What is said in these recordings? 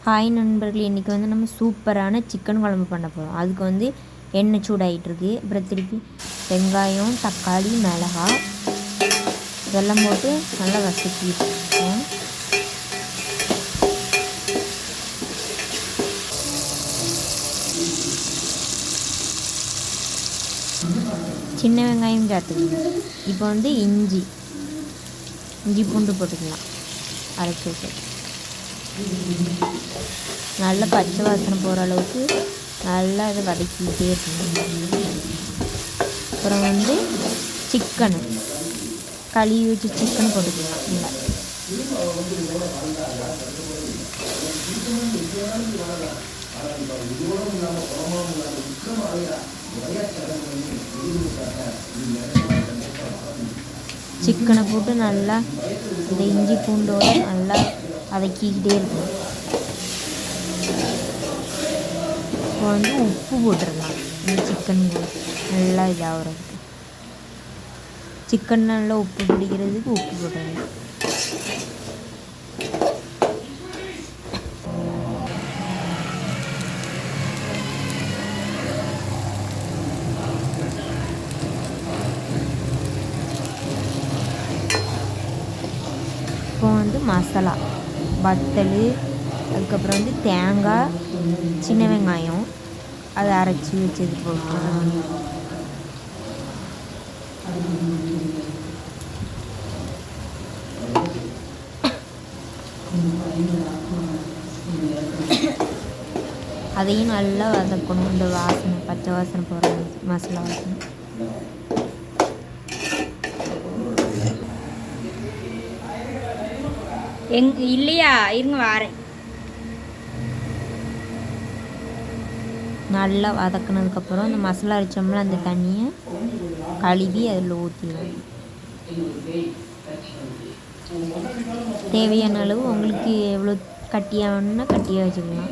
Hi நண்பர்கள், இன்றைக்கி வந்து நம்ம சூப்பரான சிக்கன் குழம்பு பண்ண போகிறோம். அதுக்கு வந்து எண்ணெய் சூடாகிட்டுருக்கு. அப்புறம் திருப்பி வெங்காயம், தக்காளி, மிளகாய் இதெல்லாம் போட்டு நல்லா வதக்கிட்டுருக்கோம். சின்ன வெங்காயம் சேர்த்துக்கணும். இப்போ வந்து இஞ்சி பூண்டு போட்டுக்கலாம். அரைச்சி விட்டு நல்லா பச்சை வாசனை போகிற அளவுக்கு நல்லா அதை வதக்கிக்கிட்டே இருக்கணும். அப்புறம் வந்து சிக்கனு கழுவி வச்சு சிக்கன் போட்டுக்கலாம். இல்லை சிக்கனை போட்டு நல்லா இந்த இஞ்சி பூண்டோடு நல்லா வதக்கிக்கிட்டே இருக்கணும். இப்போ வந்து உப்பு போட்டுடலாம். இந்த சிக்கன் நல்லா இதாகிறதுக்கு, சிக்கன் நல்லா உப்பு பிடிக்கிறதுக்கு உப்பு போட்டுடலாம். இப்போ வந்து மசாலா வத்தல், அதுக்கப்புறம் வந்து தேங்காய், சின்ன வெங்காயம் அதை அரைச்சி வச்சது போட்டுருவோம். அதையும் நல்லா வதக்கணும். இந்த வாசனை பச்சை வாசனை போகிற மசாலா வாசனை. இல்லையா, இருங்க வாரேன். நல்லா வதக்கினதுக்கப்புறம் அந்த மசாலா அரைச்சோம்ல அந்த தண்ணியை கழுவி அதில் ஊற்றிடணும். தேவையான அளவு உங்களுக்கு எவ்வளோ கட்டியாக வேணும்னா கட்டியாக வச்சுக்கலாம்,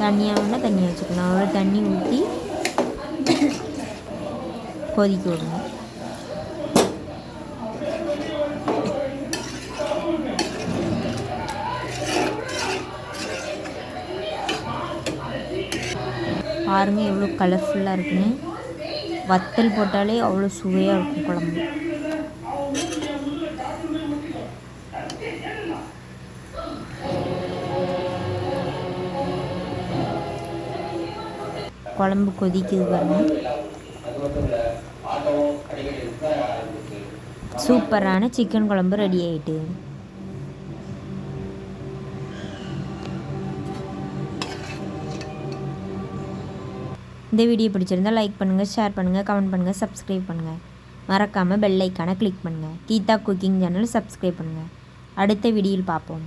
தண்ணியாக வேணும்னா தண்ணியாக வச்சுக்கலாம். அவ்வளோ தண்ணி ஊற்றி கொதிக்க விடணும். பாருங்கள் எவ்வளோ கலர்ஃபுல்லாக இருக்குன்னு. வத்தல் போட்டாலே அவ்வளோ சுவையாக இருக்கும் குழம்பு. குழம்பு கொதிக்குது பாருங்கள். சூப்பரான சிக்கன் குழம்பு ரெடி ஆகிட்டு. இந்த வீடியோ பிடிச்சிருந்தால் லைக் பண்ணுங்கள், ஷேர் பண்ணுங்கள், கமெண்ட் பண்ணுங்கள், சப்ஸ்கிரைப் பண்ணுங்கள். மறக்காமல் பெல் ஐக்கானை கிளிக் பண்ணுங்கள். கீதா குக்கிங் சேனல் சப்ஸ்கிரைப் பண்ணுங்கள். அடுத்த வீடியோவில் பார்ப்போம்.